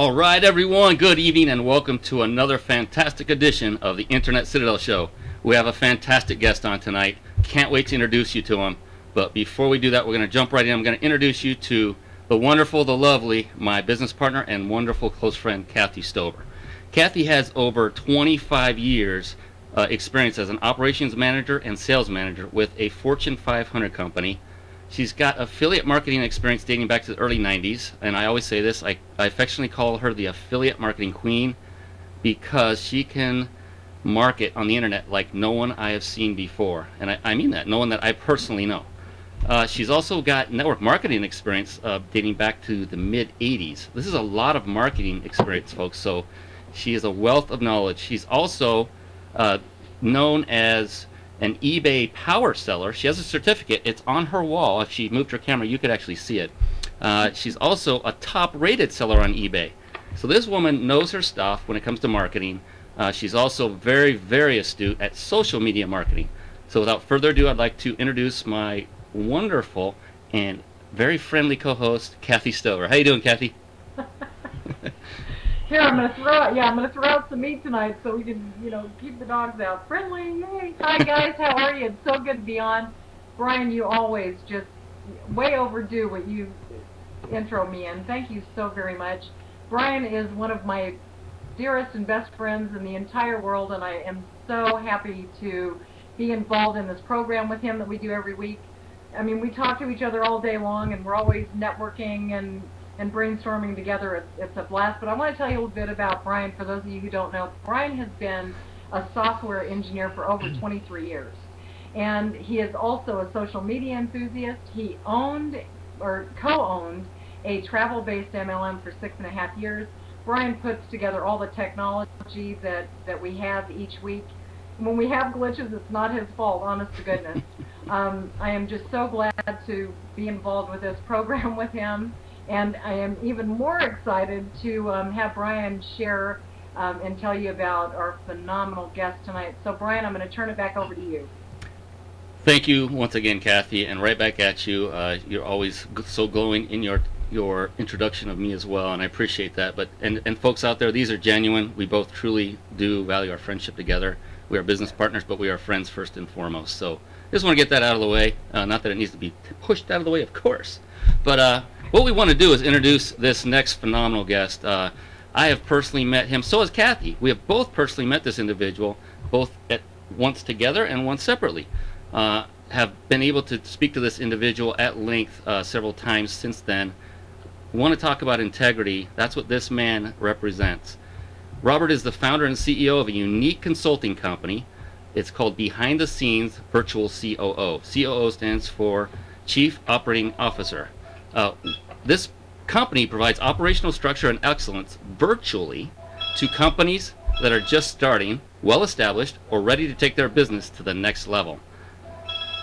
All right, everyone, good evening and welcome to another fantastic edition of the Internet Citadel Show. We have a fantastic guest on tonight. Can't wait to introduce you to him. But before we do that, we're going to jump right in. I'm going to introduce you to the wonderful, the lovely, my business partner and wonderful close friend, Kathy Stover. Kathy has over 25 years experience as an operations manager and sales manager with a Fortune 500 company. She's got affiliate marketing experience dating back to the early 90s, and I always say this, I affectionately call her the affiliate marketing queen because she can market on the internet like no one I have seen before, and I mean that, no one that I personally know. She's also got network marketing experience dating back to the mid-80s. This is a lot of marketing experience, folks, so she is a wealth of knowledge. She's also known as an eBay power seller. She has a certificate. It's on her wall. If she moved her camera, you could actually see it. She's also a top-rated seller on eBay. So this woman knows her stuff when it comes to marketing. She's also very, very astute at social media marketing. So without further ado, I'd like to introduce my wonderful and very friendly co-host, Kathy Stover. How you doing, Kathy? Here, I'm gonna throw out some meat tonight so we can, keep the dogs out. Friendly, hey, hi guys, how are you? It's so good to be on. Brian, you always just way overdue what you intro me in. Thank you so very much. Brian is one of my dearest and best friends in the entire world, and I am so happy to be involved in this program with him that we do every week. I mean, we talk to each other all day long, and we're always networking and brainstorming together. It's a blast. But I want to tell you a little bit about Brian. For those of you who don't know, Brian has been a software engineer for over 23 years. And he is also a social media enthusiast. He owned or co-owned a travel-based MLM for 6.5 years. Brian puts together all the technology that we have each week. When we have glitches, it's not his fault, honest to goodness. I am just so glad to be involved with this program with him. And I am even more excited to have Brian share and tell you about our phenomenal guest tonight. So, Brian, I'm going to turn it back over to you. Thank you once again, Kathy, and right back at you. You're always so glowing in your introduction of me as well, and I appreciate that. But and folks out there, these are genuine. We both truly do value our friendship together. We are business partners, but we are friends first and foremost. So just want to get that out of the way. Not that it needs to be pushed out of the way, of course. But what we want to do is introduce this next phenomenal guest. I have personally met him, so has Kathy. We have both personally met this individual, both at once together and once separately. Have been able to speak to this individual at length several times since then. Want to talk about integrity. That's what this man represents. Robert is the founder and CEO of a unique consulting company. It's called Behind the Scenes Virtual COO. COO stands for Chief Operating Officer. This company provides operational structure and excellence virtually to companies that are just starting, well-established, or ready to take their business to the next level.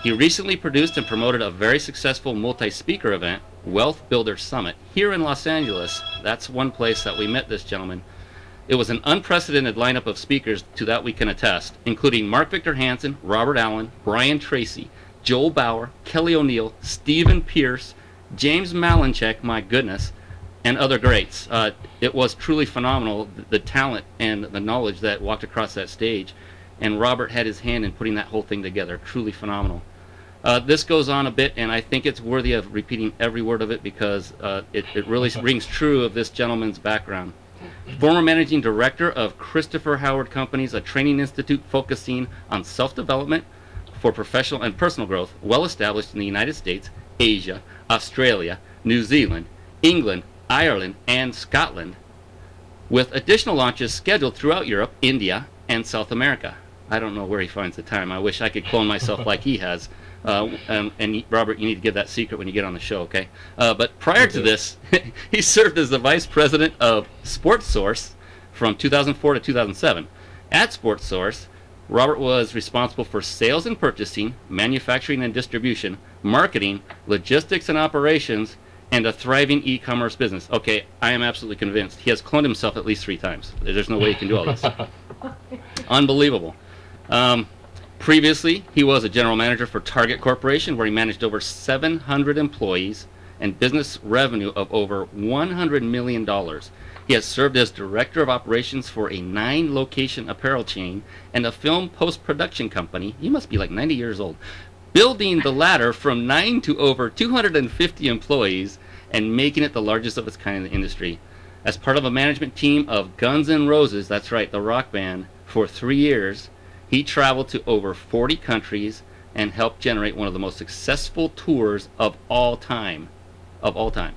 He recently produced and promoted a very successful multi-speaker event, Wealth Builder Summit, here in Los Angeles. That's one place that we met this gentleman. It was an unprecedented lineup of speakers to that we can attest, including Mark Victor Hansen, Robert Allen, Brian Tracy, Joel Bauer, Kelly O'Neill, Stephen Pierce, James Malinchek, my goodness, and other greats. It was truly phenomenal, the talent and the knowledge that walked across that stage, and Robert had his hand in putting that whole thing together. Truly phenomenal. This goes on a bit, and I think it's worthy of repeating every word of it because it really rings true of this gentleman's background. Former managing director of Christopher Howard Companies, a training institute focusing on self-development for professional and personal growth, well established in the United States, Asia, Australia, New Zealand, England, Ireland, and Scotland, with additional launches scheduled throughout Europe, India, and South America. I don't know where he finds the time. I wish I could clone myself like he has. And Robert, you need to give that secret when you get on the show, okay? But prior to this, he served as the vice president of Sports Source from 2004 to 2007. At Sports Source, Robert was responsible for sales and purchasing, manufacturing and distribution, marketing, logistics and operations, and a thriving e-commerce business. Okay, I am absolutely convinced he has cloned himself at least 3 times. There's no way he can do all this. Unbelievable. Previously, he was a general manager for Target Corporation, where he managed over 700 employees and business revenue of over $100 million. He has served as director of operations for a 9-location apparel chain and a film post-production company. He must be like 90 years old, building the latter from 9 to over 250 employees and making it the largest of its kind in the industry. As part of a management team of Guns N' Roses, that's right, the rock band, for 3 years, he traveled to over 40 countries and helped generate one of the most successful tours of all time. Of all time.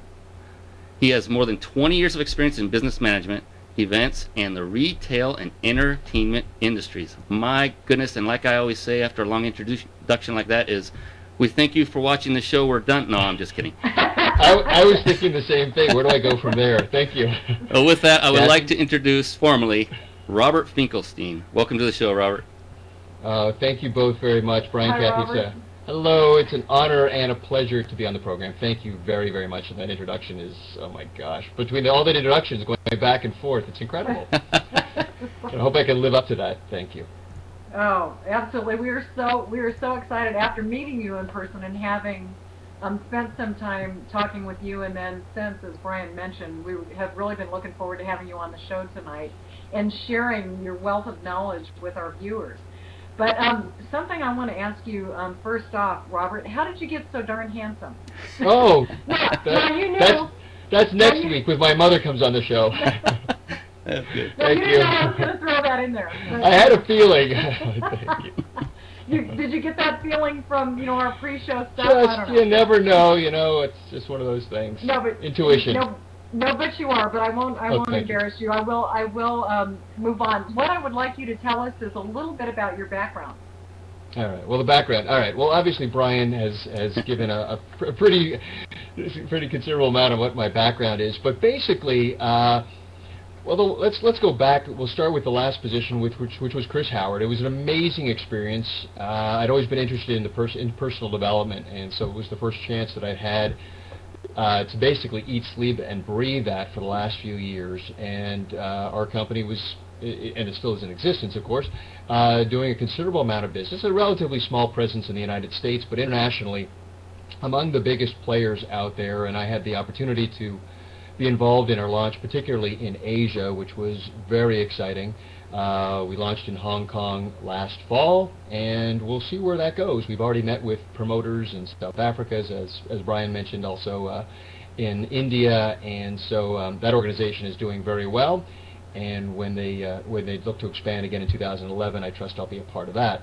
He has more than 20 years of experience in business management, events, and the retail and entertainment industries. My goodness, and like I always say after a long introduction like that is, we thank you for watching the show. We're done. No, I'm just kidding. I was thinking the same thing. Where do I go from there? Thank you. With that, I would like to introduce formally Robert Finkelstein. Welcome to the show, Robert. Thank you both very much, Brian. Hi, Kathy. Hello. It's an honor and a pleasure to be on the program. Thank you very, very much. And that introduction is, oh my gosh, between all the introductions going back and forth, it's incredible. I hope I can live up to that. Thank you. Oh, absolutely. We were so excited after meeting you in person and having spent some time talking with you, and then since, as Brian mentioned, we have really been looking forward to having you on the show tonight and sharing your wealth of knowledge with our viewers. But something I want to ask you first off, Robert, how did you get so darn handsome? Oh, you knew. That's next week when my mother comes on the show. That's good. No, Thank you you. didn't know I was going to throw that in there. I had a feeling. Thank you. Did you get that feeling from our pre-show stuff? I don't Just, know. you never know, it's just one of those things. No, but Intuition. No, but you are. But I won't thank you. embarrass you. I will move on. What I would like you to tell us is a little bit about your background. All right. Well, the background. All right. Well, obviously, Brian has given a pretty considerable amount of what my background is. But basically, let's go back. We'll start with the last position, which was Chris Howard. It was an amazing experience. I'd always been interested in personal development, and so it was the first chance that I'd had to basically eat, sleep, and breathe that for the last few years. And our company was, and it still is in existence, of course, doing a considerable amount of business, a relatively small presence in the United States, but internationally among the biggest players out there. And I had the opportunity to be involved in our launch, particularly in Asia, which was very exciting. We launched in Hong Kong last fall, and we'll see where that goes. We've already met with promoters in South Africa, as Brian mentioned, also in India, and so that organization is doing very well. And when they look to expand again in 2011, I trust I'll be a part of that.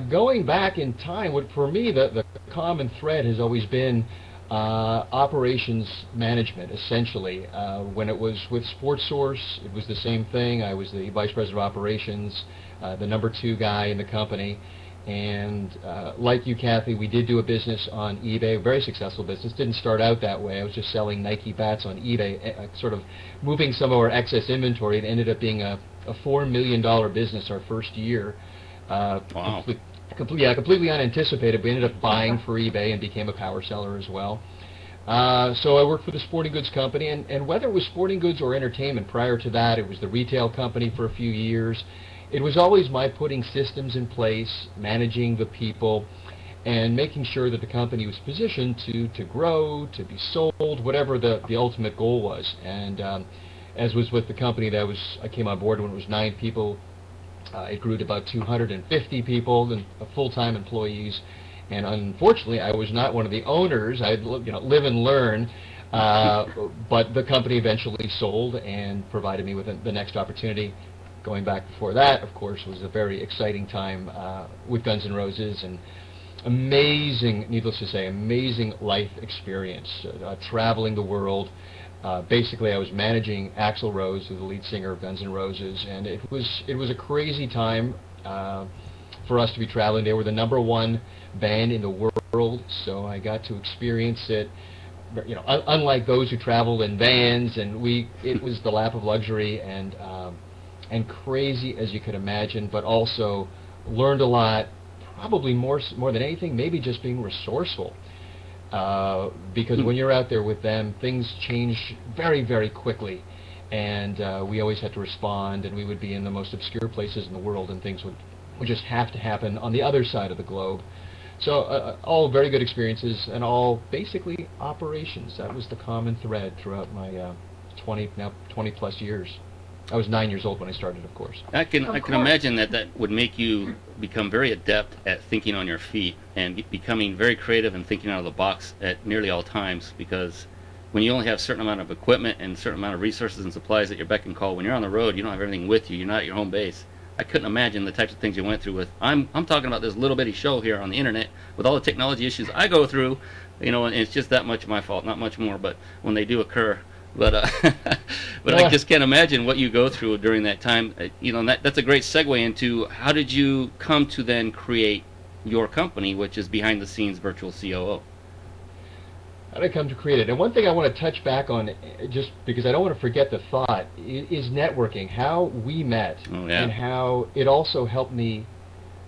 Going back in time, for me, the common thread has always been operations management, essentially. When it was with SportsSource, it was the same thing. I was the vice president of operations, the number 2 guy in the company. And like you, Kathy, we did do a business on eBay, a very successful business. Didn't start out that way. I was just selling Nike bats on eBay, sort of moving some of our excess inventory. It ended up being a $4 million business our first year. Wow. Completely unanticipated. We ended up buying for eBay and became a power seller as well. So I worked for the sporting goods company, and whether it was sporting goods or entertainment, prior to that, it was the retail company for a few years. It was always my putting systems in place, managing the people, and making sure that the company was positioned to grow, to be sold, whatever the ultimate goal was. And as was with the company that I came on board when it was 9 people, it grew to about 250 people, and full-time employees. And unfortunately, I was not one of the owners. I live and learn. But the company eventually sold and provided me with the next opportunity. Going back before that, of course, was a very exciting time with Guns N' Roses, and amazing, needless to say, amazing life experience, traveling the world. Basically, I was managing Axl Rose, who's the lead singer of Guns N' Roses, and it was a crazy time for us to be traveling. They were the number 1 band in the world, so I got to experience it. Unlike those who traveled in vans, and it was the lap of luxury and crazy as you could imagine, but also learned a lot. Probably more than anything, maybe just being resourceful. Because when you're out there with them, things change very, very quickly, and we always had to respond, and we would be in the most obscure places in the world, and things would just have to happen on the other side of the globe. So all very good experiences, and all basically operations. That was the common thread throughout my 20 plus years. I was 9 years old when I started, of course. I can imagine that would make you become very adept at thinking on your feet and becoming very creative and thinking out of the box at nearly all times, because when you only have a certain amount of equipment and a certain amount of resources and supplies at your beck and call, when you're on the road, you don't have everything with you. You're not at your home base. I couldn't imagine the types of things you went through with. I'm talking about this little bitty show here on the internet with all the technology issues I go through, and it's just that much my fault, not much more. But when they do occur, but I just can't imagine what you go through during that time. And that's a great segue into how did you come to then create your company, which is Behind the Scenes Virtual COO. How did I come to create it? And one thing I want to touch back on, just because I don't want to forget the thought, is networking. How we met, and how it also helped me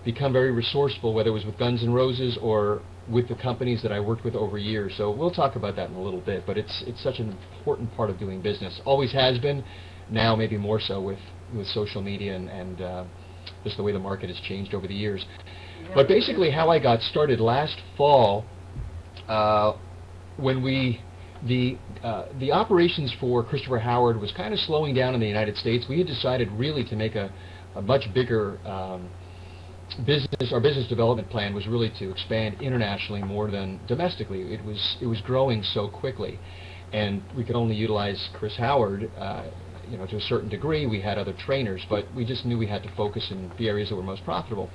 become very resourceful, whether it was with Guns N' Roses or with the companies that I worked with over years. So we'll talk about that in a little bit, but it's such an important part of doing business. Always has been, now maybe more so with social media and just the way the market has changed over the years. But basically how I got started last fall, when the operations for Christopher Howard was kind of slowing down in the United States, we had decided really to make a much bigger business. Our business development plan was really to expand internationally more than domestically. It was growing so quickly, and we could only utilize Chris Howard, to a certain degree. We had other trainers, but we just knew we had to focus in the areas that were most profitable.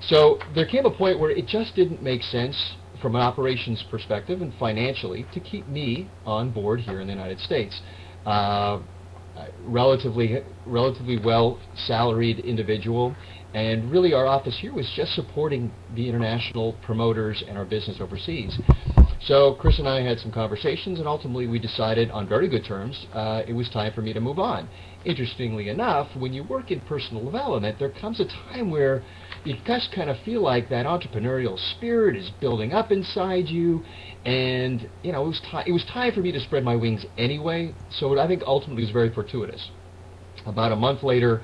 So there came a point where it just didn't make sense from an operations perspective and financially to keep me on board here in the United States. Relatively well salaried individual, and really our office here was just supporting the international promoters and our business overseas. So Chris and I had some conversations, and ultimately we decided on very good terms it was time for me to move on. Interestingly enough, when you work in personal development, there comes a time where you just kind of feel like that entrepreneurial spirit is building up inside you, and it was time for me to spread my wings anyway. So I think ultimately it was very fortuitous. About a month later,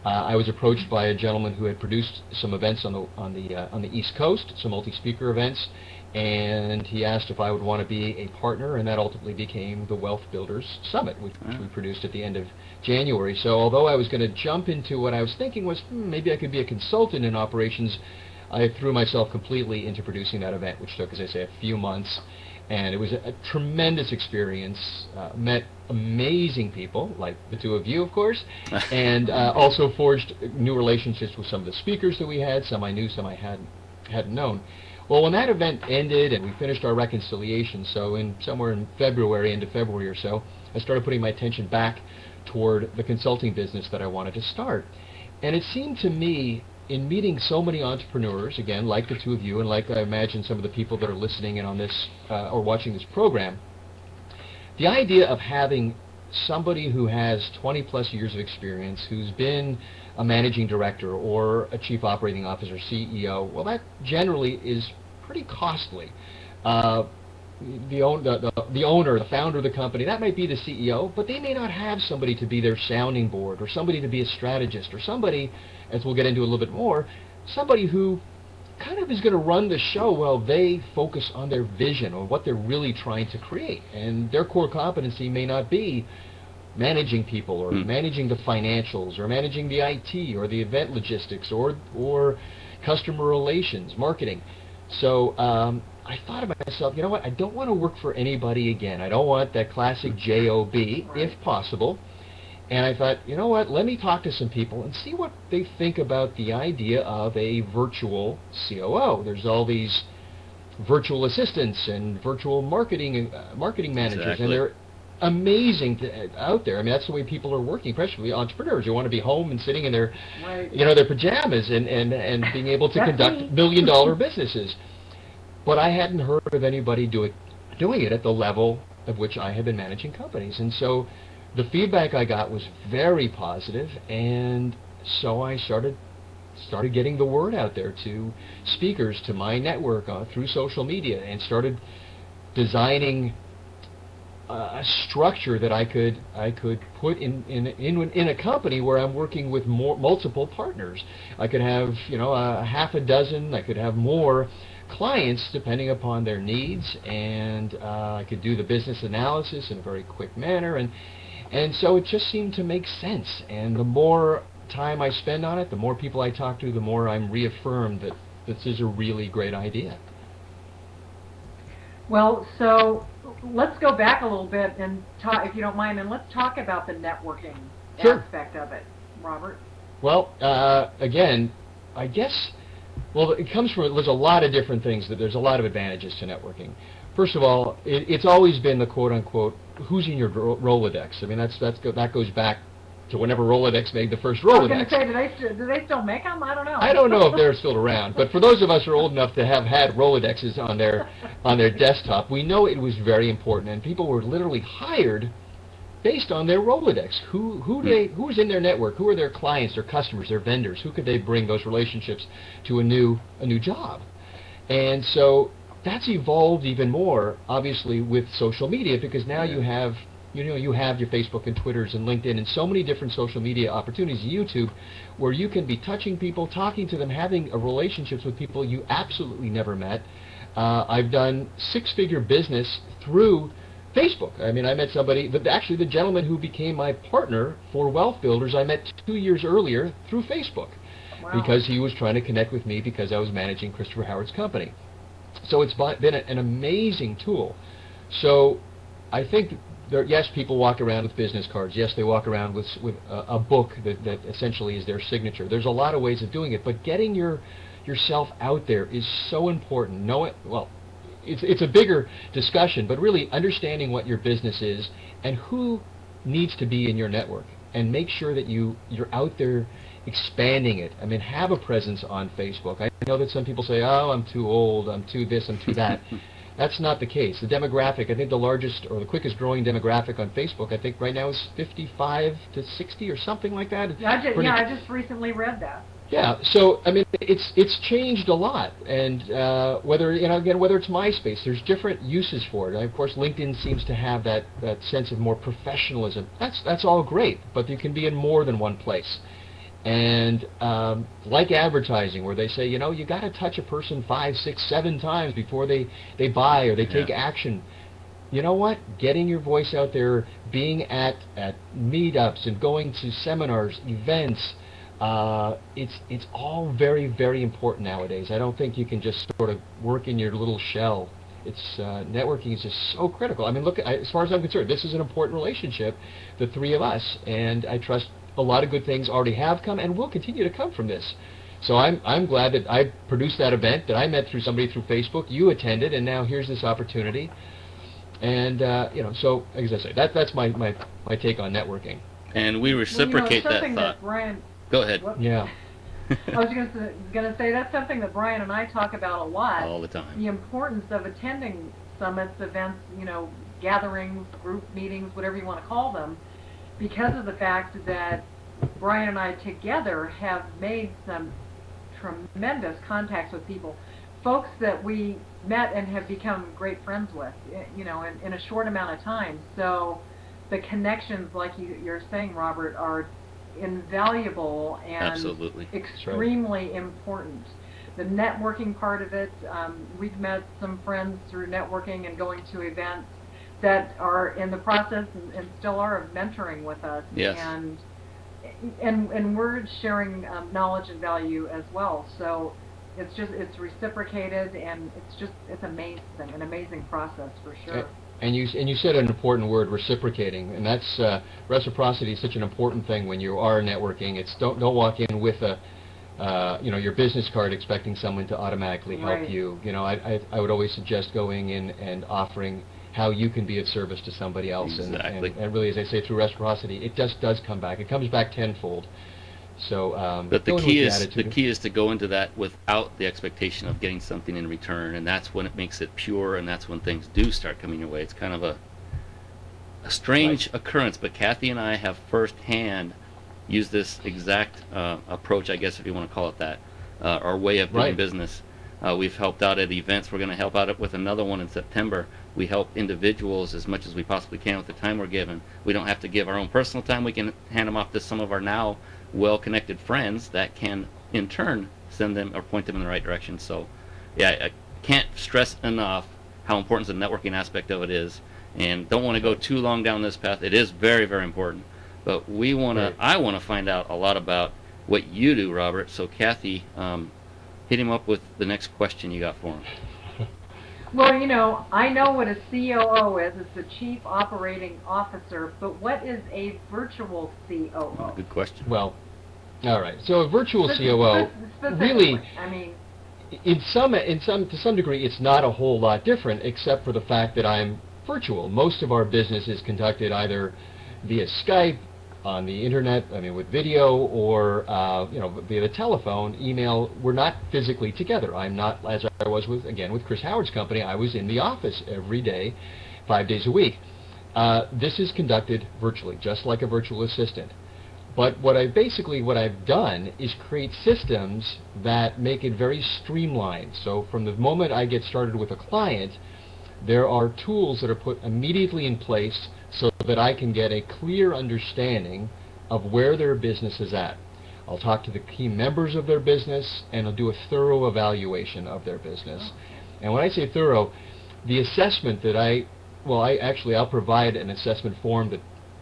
I was approached by a gentleman who had produced some events on the East Coast, some multi-speaker events, and he asked if I would want to be a partner, and that ultimately became the Wealth Builders Summit, which we produced at the end of January. So although I was going to jump into what I was thinking was maybe I could be a consultant in operations, I threw myself completely into producing that event, which took, as I say, a few months. And it was a tremendous experience. Met amazing people, like the two of you, of course, and also forged new relationships with some of the speakers that we had. Some I knew, some I hadn't known. Well, when that event ended and we finished our reconciliation, so somewhere in February, into February or so, I started putting my attention back toward the consulting business that I wanted to start. And it seemed to me, in meeting so many entrepreneurs, again, like the two of you, and like I imagine some of the people that are listening in on this or watching this program, the idea of having somebody who has 20 plus years of experience, who's been a managing director or a chief operating officer, CEO, well, that generally is pretty costly. The owner, the founder of the company, that might be the CEO, but they may not have somebody to be their sounding board, or somebody to be a strategist, or somebody, as we'll get into a little bit more, somebody who kind of is going to run the show while they focus on their vision or what they're really trying to create. And their core competency may not be managing people or managing the financials or managing the IT or the event logistics or customer relations, marketing. So I thought of myself, you know what, I don't want to work for anybody again. I don't want that classic job, if possible. And I thought, you know what, let me talk to some people and see what they think about the idea of a virtual COO. There's all these virtual assistants and virtual marketing managers, and they're amazing out there. I mean, that's the way people are working, especially entrepreneurs. You want to be home and sitting in their, their pajamas and being able to conduct $1 million businesses. But I hadn't heard of anybody doing it at the level of which I had been managing companies. And so the feedback I got was very positive, and so I started getting the word out there to speakers, to my network through social media, and started designing a structure that I could put in a company where I'm working with multiple partners. I could have, you know, a half a dozen. I could have more clients depending upon their needs, and I could do the business analysis in a very quick manner, and so it just seemed to make sense. And the more time I spend on it, the more people I talk to, the more I'm reaffirmed that this is a really great idea. Well, so let's go back a little bit and talk, if you don't mind, and let's talk about the networking aspect of it, Robert. Well, again, I guess, well, it comes from, there's a lot of different things, that there's a lot of advantages to networking. First of all, it's always been the quote-unquote, who's in your Rolodex? I mean, that goes back to whenever Rolodex made the first Rolodex. I was going to say, do they still make them? I don't know. I don't know if they're still around, but for those of us who are old enough to have had Rolodexes on their desktop, we know it was very important, and people were literally hired based on their Rolodex. Who was in their network? Who are their clients, their customers, their vendors? Who could they bring those relationships to a new job? And so that's evolved even more, obviously, with social media, because now you have your Facebook and Twitters and LinkedIn and so many different social media opportunities, YouTube, where you can be touching people, talking to them, having relationships with people you absolutely never met. I've done six-figure business through Facebook. I mean, I met somebody, actually the gentleman who became my partner for Wealth Builders, I met 2 years earlier through Facebook. Wow. Because he was trying to connect with me because I was managing Christopher Howard's company. So it's been an amazing tool. So I think yes, people walk around with business cards. Yes, they walk around with a book that essentially is their signature. There's a lot of ways of doing it, but getting yourself out there is so important. It's a bigger discussion, but really understanding what your business is and who needs to be in your network, and make sure that you're out there expanding it. I mean, have a presence on Facebook. I know that some people say, oh, I'm too old, I'm too this, I'm too that. That's not the case. The demographic, I think the largest or the quickest growing demographic on Facebook, I think right now is 55 to 60 or something like that. Yeah, I just recently read that. Yeah, so I mean, it's changed a lot, and whether it's MySpace, there's different uses for it. And of course, LinkedIn seems to have that sense of more professionalism. That's all great, but you can be in more than one place. And like advertising, where they say, you got to touch a person 5, 6, 7 times before they buy or they take action. You know what? Getting your voice out there, being at meetups and going to seminars, events, it's all very, very important nowadays. I don't think you can just sort of work in your little shell. Networking is just so critical. I mean, look, as far as I'm concerned, this is an important relationship, the three of us, and I trust a lot of good things already have come and will continue to come from this. So I'm glad that I produced that event, that I met somebody through Facebook, you attended, and now here's this opportunity. And so as I say, that's my take on networking. And we reciprocate that thought. Brian, go ahead. Yeah. I was going to say that's something that Brian and I talk about a lot. All the time. The importance of attending summits, events, gatherings, group meetings, whatever you want to call them, because of the fact that Brian and I together have made some tremendous contacts with people, folks that we met and have become great friends with, in a short amount of time. So the connections, like you're saying, Robert, are invaluable and absolutely extremely important. The networking part of it, we've met some friends through networking and going to events that are in the process and still are of mentoring with us. Yes. And we're sharing knowledge and value as well. So it's reciprocated, and it's amazing, an amazing process for sure. And you said an important word, reciprocating, and that's reciprocity is such an important thing when you are networking. It's don't walk in with your business card expecting someone to automatically help you. I would always suggest going in and offering how you can be of service to somebody else. Exactly. And really, as I say, through reciprocity, it just does come back. It comes back tenfold. So, but the key is to go into that without the expectation of getting something in return, and that's when it makes it pure, and that's when things do start coming your way. It's kind of a strange occurrence, but Kathy and I have firsthand used this exact approach, I guess if you want to call it that, our way of doing business. We've helped out at events. We're going to help out with another one in September We help individuals as much as we possibly can with the time we're given. We don't have to give our own personal time. We can hand them off to some of our now well-connected friends that can, in turn, send them or point them in the right direction. So, yeah, I can't stress enough how important the networking aspect of it is, and don't want to go too long down this path. It is very, very important. But I want to find out a lot about what you do, Robert. So, Kathy, hit him up with the next question you got for him. Well, you know, I know what a COO is. It's the Chief Operating Officer. But what is a virtual COO? Good question. Well, all right. So a virtual COO, really, I mean, to some degree, it's not a whole lot different, except for the fact that I'm virtual. Most of our business is conducted either via Skype, on the internet, I mean with video, or via the telephone, email. We're not physically together. I'm not, as I was with Chris Howard's company. I was in the office every day, 5 days a week. This is conducted virtually, just like a virtual assistant. But what I've done is create systems that make it very streamlined. So from the moment I get started with a client, there are tools that are put immediately in place so that I can get a clear understanding of where their business is at. I'll talk to the key members of their business, and I'll do a thorough evaluation of their business. And when I say thorough, the assessment that I'll provide an assessment form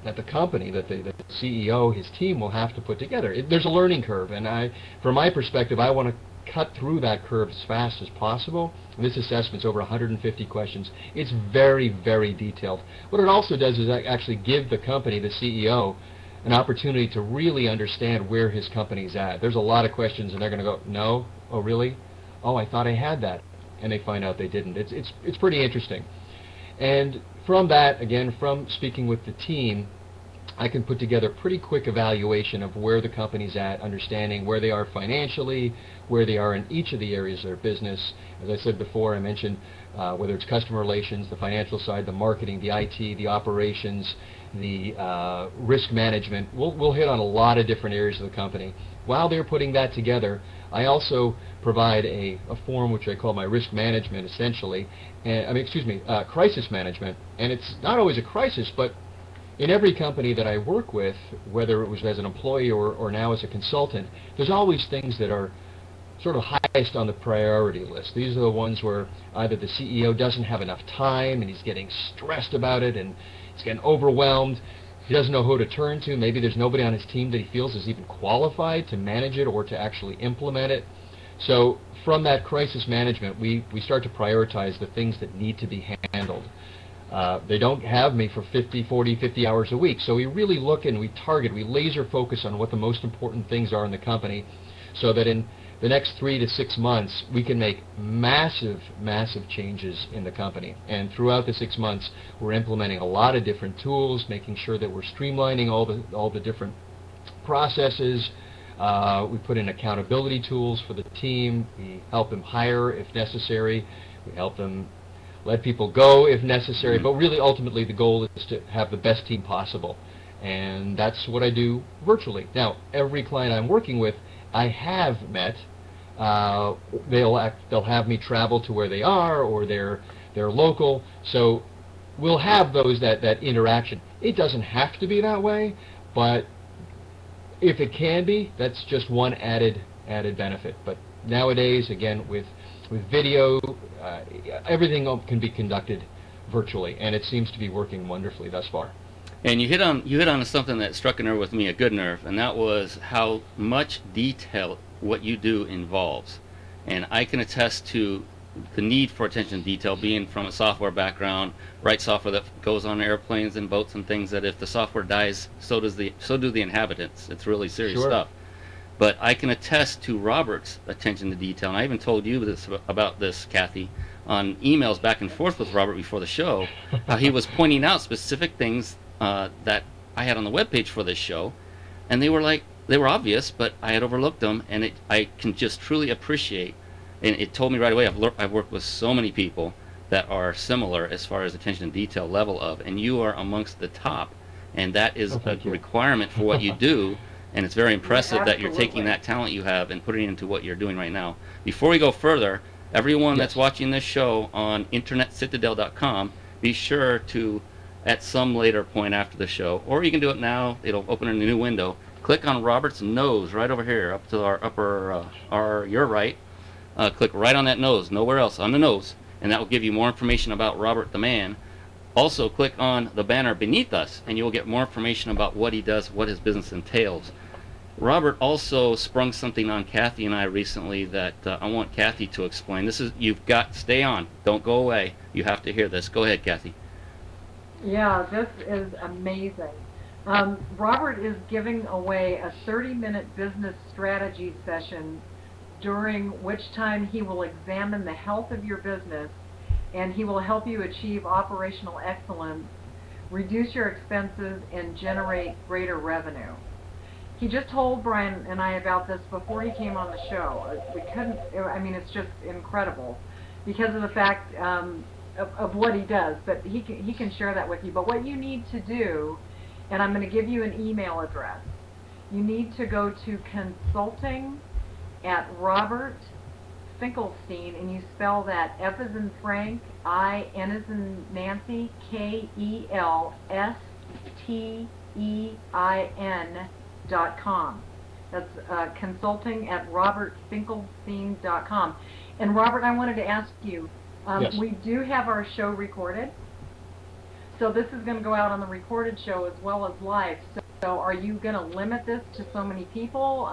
that the company, that the CEO, his team will have to put together. There's a learning curve, and from my perspective, I want to cut through that curve as fast as possible. This assessment's over 150 questions. It's very, very detailed. What it also does is actually give the company, the CEO, an opportunity to really understand where his company's at. There's a lot of questions, and they're going to go, no? Oh, really? Oh, I thought I had that. And they find out they didn't. It's pretty interesting. And from that, again, from speaking with the team, I can put together a pretty quick evaluation of where the company's at, understanding where they are financially, where they are in each of the areas of their business. As I said before, I mentioned whether it's customer relations, the financial side, the marketing, the IT, the operations, the risk management. We'll hit on a lot of different areas of the company. While they're putting that together, I also provide a form which I call my risk management, essentially, crisis management. And it's not always a crisis, but in every company that I work with, whether it was as an employee or now as a consultant, there's always things that are sort of highest on the priority list. These are the ones where either the CEO doesn't have enough time and he's getting stressed about it and he's getting overwhelmed. He doesn't know who to turn to. Maybe there's nobody on his team that he feels is even qualified to manage it or to actually implement it. So from that crisis management, we start to prioritize the things that need to be handled. They don't have me for 50 hours a week. So we really look and we laser focus on what the most important things are in the company, so that in the next 3 to 6 months, we can make massive, massive changes in the company. And throughout the 6 months, we're implementing a lot of different tools, making sure that we're streamlining all the different processes. We put in accountability tools for the team. We help them hire if necessary. We help them let people go if necessary. But really, ultimately, the goal is to have the best team possible. And that's what I do virtually. Now, every client I'm working with, I have met. They'll have me travel to where they are, or they're local. So we'll have that interaction. It doesn't have to be that way, but if it can be, that's just one added benefit. But nowadays, again, with video, everything can be conducted virtually, and it seems to be working wonderfully thus far. And you hit on something that struck a nerve with me, a good nerve, and that was how much detail what you do involves. And I can attest to the need for attention to detail, being from a software background, write software that goes on airplanes and boats and things, that if the software dies, so do the inhabitants. It's really serious stuff. But I can attest to Robert's attention to detail, and I even told you about this, Kathy, on emails back and forth with Robert before the show, how he was pointing out specific things that I had on the webpage for this show, and they were obvious, but I had overlooked them, and I can just truly appreciate, and it told me right away, I've worked with so many people that are similar as far as attention to detail level of, and you are amongst the top, and that is a requirement for what you do, and it's very impressive that you're taking that talent you have and putting it into what you're doing right now. Before we go further, everyone that's watching this show on internetcitadel.com, be sure to, at some later point after the show, or you can do it now, it'll open a new window, click on Robert's nose right over here, up to our upper, your right. Click right on that nose, nowhere else, on the nose, and that will give you more information about Robert the man. Also, click on the banner beneath us, and you will get more information about what he does, what his business entails. Robert also sprung something on Kathy and I recently that I want Kathy to explain. This is, you've got, stay on, don't go away. You have to hear this. Go ahead, Kathy. Yeah, this is amazing. Robert is giving away a 30-minute business strategy session during which time he will examine the health of your business, and he will help you achieve operational excellence, reduce your expenses, and generate greater revenue. He just told Brian and I about this before he came on the show. We couldn't, I mean, it's just incredible because of the fact of what he does, but he can share that with you. But what you need to do, and I'm going to give you an email address, you need to go to consulting@Robert Finkelstein, and you spell that F as in Frank, I, N as in Nancy, KELSTEIN.com. That's consulting@robertfinkelstein.com. And Robert, I wanted to ask you, yes. We do have our show recorded, so this is going to go out on the recorded show as well as live. So are you going to limit this to so many people?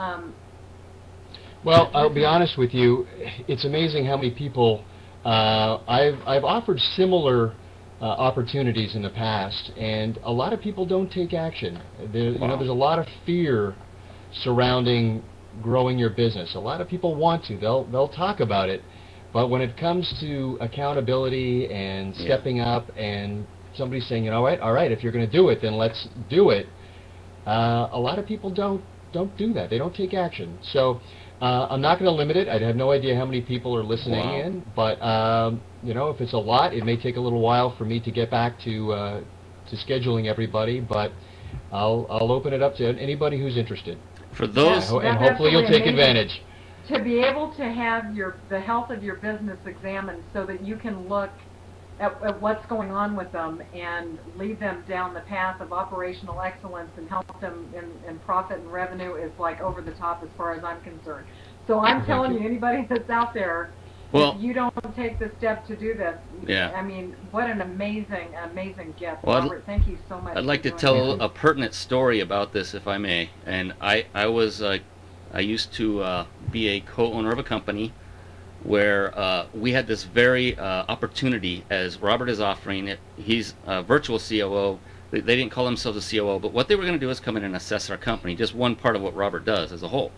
Well, I'll be honest with you. It's amazing how many people I've offered similar opportunities in the past, and a lot of people don't take action. You know, there's a lot of fear surrounding growing your business. A lot of people want to. They'll talk about it, but when it comes to accountability and stepping up, and somebody saying, you know what, all right, if you're going to do it, then let's do it. A lot of people don't do that. They don't take action. So I'm not going to limit it. I have no idea how many people are listening in, but you know, if it's a lot, it may take a little while for me to get back to scheduling everybody. But I'll open it up to anybody who's interested. For those, and hopefully you'll take advantage. To be able to have the health of your business examined, so that you can look at what's going on with them and lead them down the path of operational excellence and help them in profit and revenue, is like over the top as far as I'm concerned. So I'm telling you, anybody that's out there, if you don't take the step to do this, I mean, what an amazing, amazing gift. Robert, thank you so much. I'd like to tell a pertinent story about this, if I may. And I used to be a co-owner of a company where we had this very opportunity, as Robert is offering it. He's a virtual COO. They didn't call themselves a COO, but what they were going to do is come in and assess our company, just one part of what Robert does as a whole.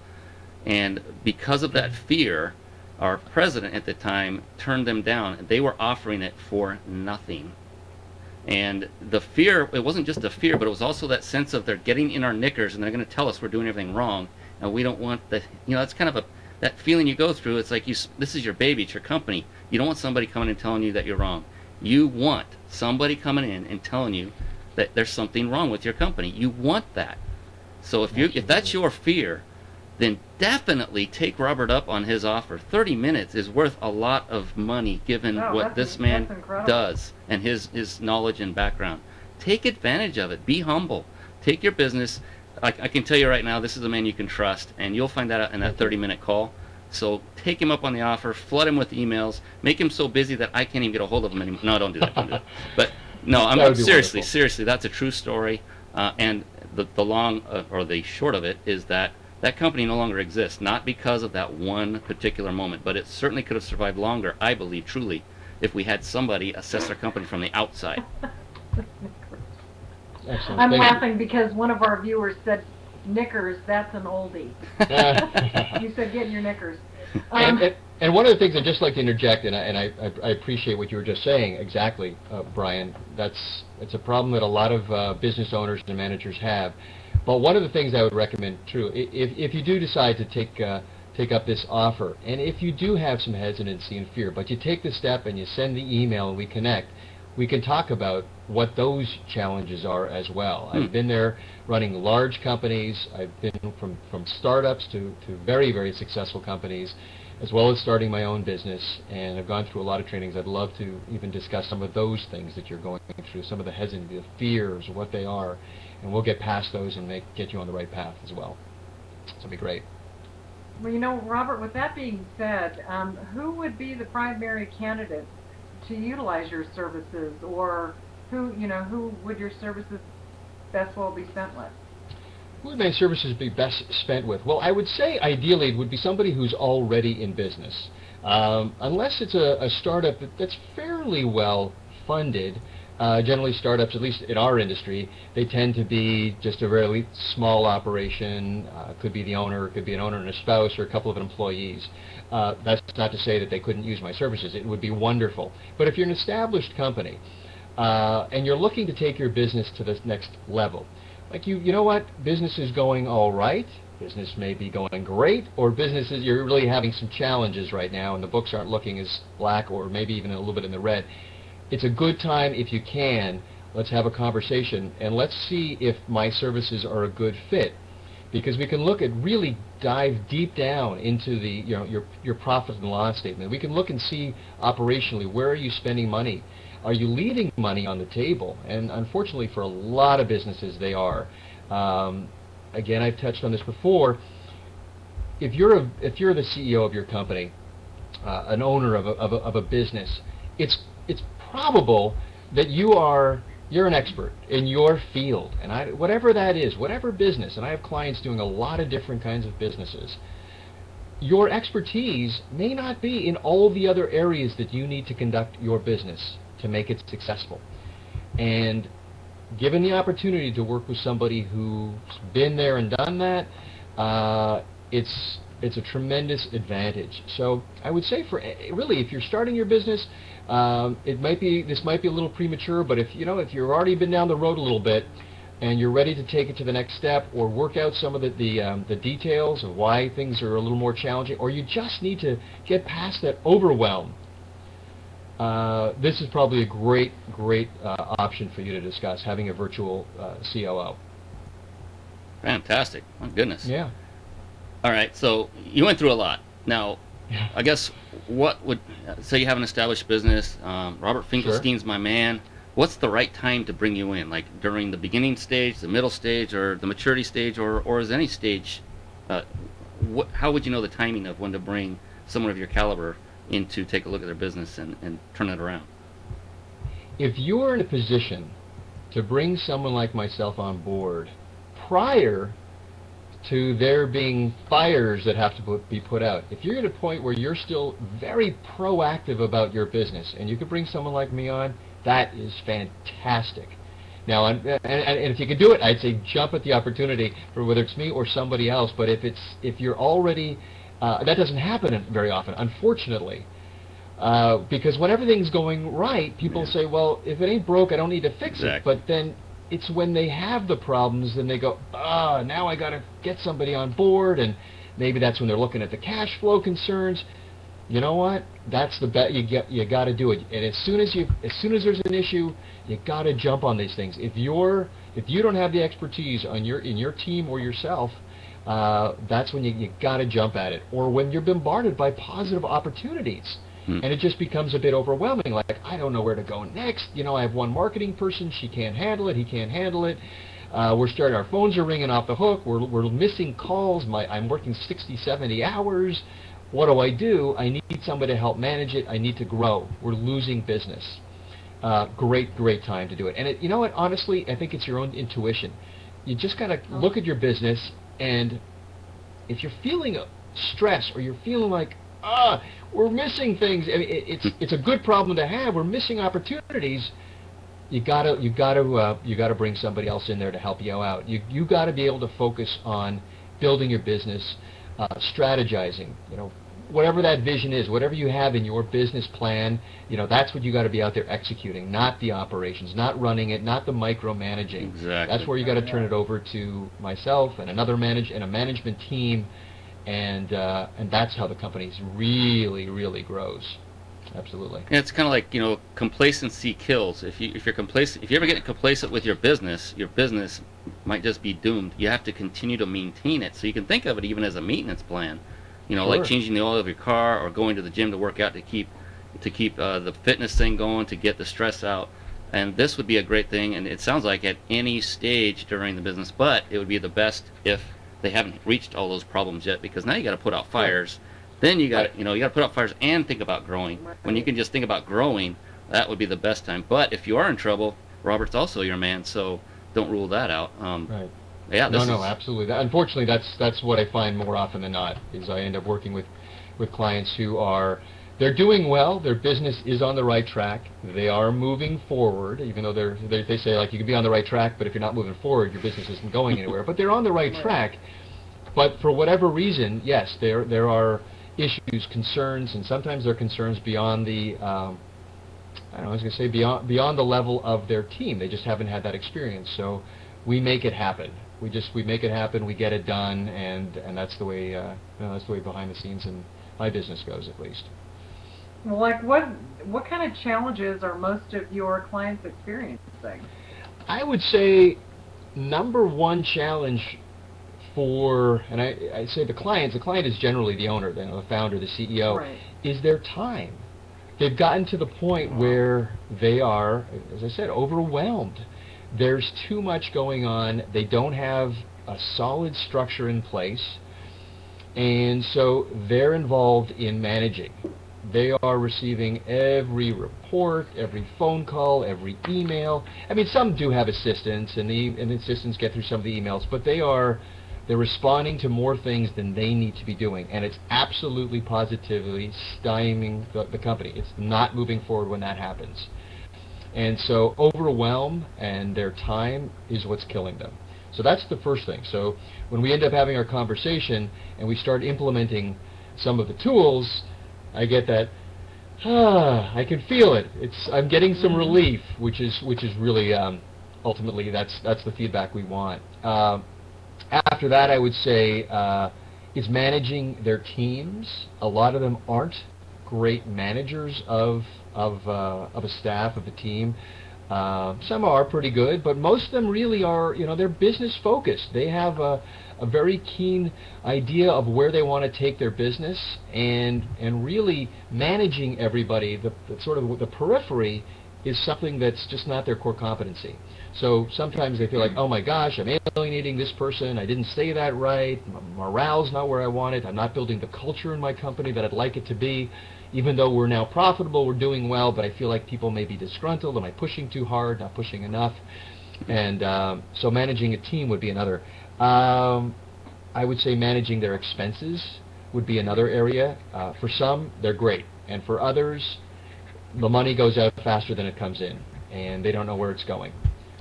And because of that fear, our president at the time turned them down. They were offering it for nothing. And the fear, it wasn't just the fear, but it was also that sense of they're getting in our knickers and they're going to tell us we're doing everything wrong, and we don't want that. You know, that's kind of that feeling you go through. It's like this is your baby, it's your company. You don't want somebody coming and telling you that you're wrong. You want somebody coming in and telling you that there's something wrong with your company. You want that. So if that's your fear, then definitely take Robert up on his offer. 30 minutes is worth a lot of money, given what this man does and his knowledge and background. Take advantage of it. Be humble. Take your business. I can tell you right now, this is a man you can trust, and you'll find that out in that 30-minute call. So take him up on the offer, flood him with emails, make him so busy that I can't even get a hold of him anymore. No, don't do that. Don't do that. But no, I'm seriously, that's a true story. And the long or the short of it is that company no longer exists, not because of that one particular moment, but it certainly could have survived longer, I believe, truly, if we had somebody assess our company from the outside. Excellent. I'm laughing because one of our viewers said, "Knickers, that's an oldie." You said get in your knickers. And one of the things I'd just like to interject, and I appreciate what you were just saying exactly, Brian. It's a problem that a lot of business owners and managers have. But one of the things I would recommend, if you do decide to take up this offer, and if you do have some hesitancy and fear, but you take the step and you send the email and we connect, we can talk about what those challenges are as well. I've been there running large companies. I've been from startups to very, very successful companies. as well as starting my own business, and I've gone through a lot of trainings. I'd love to even discuss some of those things that you're going through, some of the hesitancy, the fears, what they are, and we'll get past those and get you on the right path as well. So it'll be great. Well, you know, Robert, with that being said, who would be the primary candidate to utilize your services, or who would your services best well be spent with? Who would my services be best spent with? Well, I would say ideally it would be somebody who's already in business. Unless it's a startup that's fairly well funded. Generally startups, at least in our industry, they tend to be just a really small operation. Could be the owner, it could be an owner and a spouse, or a couple of employees. That's not to say that they couldn't use my services. It would be wonderful. But if you're an established company and you're looking to take your business to the next level, like you know what, business is going all right, business may be going great, or you're really having some challenges right now and the books aren't looking as black or maybe even a little bit in the red. It's a good time, if you can, let's have a conversation and let's see if my services are a good fit, because we can look at, really dive deep down into the your profit and loss statement. We can look and see operationally, where are you spending money? Are you leaving money on the table? And unfortunately for a lot of businesses they are. Again, I've touched on this before. If you're the CEO of your company, an owner of a business, it's probable that you're an expert in your field, and whatever that is, whatever business, and I have clients doing a lot of different kinds of businesses. Your expertise may not be in all the other areas that you need to conduct your business to make it successful. And given the opportunity to work with somebody who's been there and done that, it's a tremendous advantage. So I would say, for really, if you're starting your business, this might be a little premature, but if you've already been down the road a little bit and you're ready to take it to the next step, or work out some of the details of why things are a little more challenging, or you just need to get past that overwhelm, this is probably a great option for you to discuss, having a virtual COO. Fantastic. My goodness. Yeah. All right, so you went through a lot. Now, I guess say you have an established business, Robert Finkelstein's my man. What's the right time to bring you in? Like during the beginning stage, the middle stage, or the maturity stage, or is any stage, how would you know the timing of when to bring someone of your caliber in to take a look at their business and turn it around? If you're in a position to bring someone like myself on board prior to there being fires that have to be put out, if you're at a point where you're still very proactive about your business and you could bring someone like me on, that is fantastic. Now, and if you could do it, I'd say jump at the opportunity, for whether it's me or somebody else. But if you're already that doesn't happen very often, unfortunately, because when everything's going right, people say, well, if it ain't broke, I don't need to fix it. But then it's when they have the problems, then they go, now I got to get somebody on board, and maybe that's when they're looking at the cash flow concerns. You know what? That's the bet. You got to do it. And as soon as there's an issue, you got to jump on these things. If you don't have the expertise in your team or yourself, that's when you got to jump at it. Or when you're bombarded by positive opportunities, and it just becomes a bit overwhelming. Like, I don't know where to go next. I have one marketing person, she can't handle it, he can't handle it. Our phones are ringing off the hook. We're missing calls. I'm working 60, 70 hours. What do? I need somebody to help manage it. I need to grow. We're losing business. Great time to do it. And you know what? Honestly, I think it's your own intuition. You just got to look at your business, and if you're feeling stress, or you're feeling like, we're missing things, I mean, it's a good problem to have. We're missing opportunities. You gotta bring somebody else in there to help you out. You gotta be able to focus on building your business, strategizing. Whatever that vision is, whatever you have in your business plan, that's what you got to be out there executing, not the operations, not running it, not the micromanaging. Exactly. That's where you got to turn it over to myself and a management team, and that's how the company really grows. Absolutely. And it's kind of like, complacency kills. If you're complacent, if you ever get complacent with your business might just be doomed. You have to continue to maintain it. So you can think of it even as a maintenance plan. You know, Sure. like changing the oil of your car or going to the gym to work out to keep the fitness thing going, to get the stress out. And this would be a great thing, and it sounds like at any stage during the business, but it would be the best if they haven't reached all those problems yet, because now you got to put out fires. Then you got you got to put out fires and think about growing. When you can just think about growing, that would be the best time. But if you are in trouble, Robert's also your man, so don't rule that out. Right. Yeah. No, absolutely. Unfortunately, that's what I find more often than not, is I end up working with clients who they're doing well, their business is on the right track, they are moving forward, even though they say, like, you can be on the right track, but if you're not moving forward, your business isn't going anywhere. But they're on the right track, but for whatever reason, yes, there are issues, concerns, and sometimes they're concerns beyond the, I was going to say beyond the level of their team. They just haven't had that experience. So we make it happen. We make it happen. We get it done, and that's the way that's the way behind the scenes in my business goes, at least. Well, like what kind of challenges are most of your clients experiencing? I would say number one challenge and I say the client is generally the owner, the founder, the CEO, right, is their time. They've gotten to the point where they are, as I said, overwhelmed. There's too much going on. They don't have a solid structure in place, and so they're involved in managing. They are receiving every report, every phone call, every email. I mean, some do have assistants, and the assistants get through some of the emails, but they're responding to more things than they need to be doing, and it's absolutely positively stymieing the company. It's not moving forward when that happens. And so overwhelm and their time is what's killing them. So that's the first thing. So when we end up having our conversation and we start implementing some of the tools, I get that, I can feel it. I'm getting some relief, which is really ultimately that's the feedback we want. After that, I would say is managing their teams. A lot of them aren't great managers of a staff, of a team. Some are pretty good, but most of them really are, they're business focused. They have a very keen idea of where they want to take their business, and really managing everybody, the sort of the periphery, is something that's just not their core competency. So sometimes they feel like, oh my gosh, I'm alienating this person, I didn't say that right, morale's not where I want it, I'm not building the culture in my company that I'd like it to be. Even though we're now profitable, we're doing well, but I feel like people may be disgruntled. Am I pushing too hard, not pushing enough? And so managing a team would be another. I would say managing their expenses would be another area. For some, they're great. And for others, the money goes out faster than it comes in, and they don't know where it's going.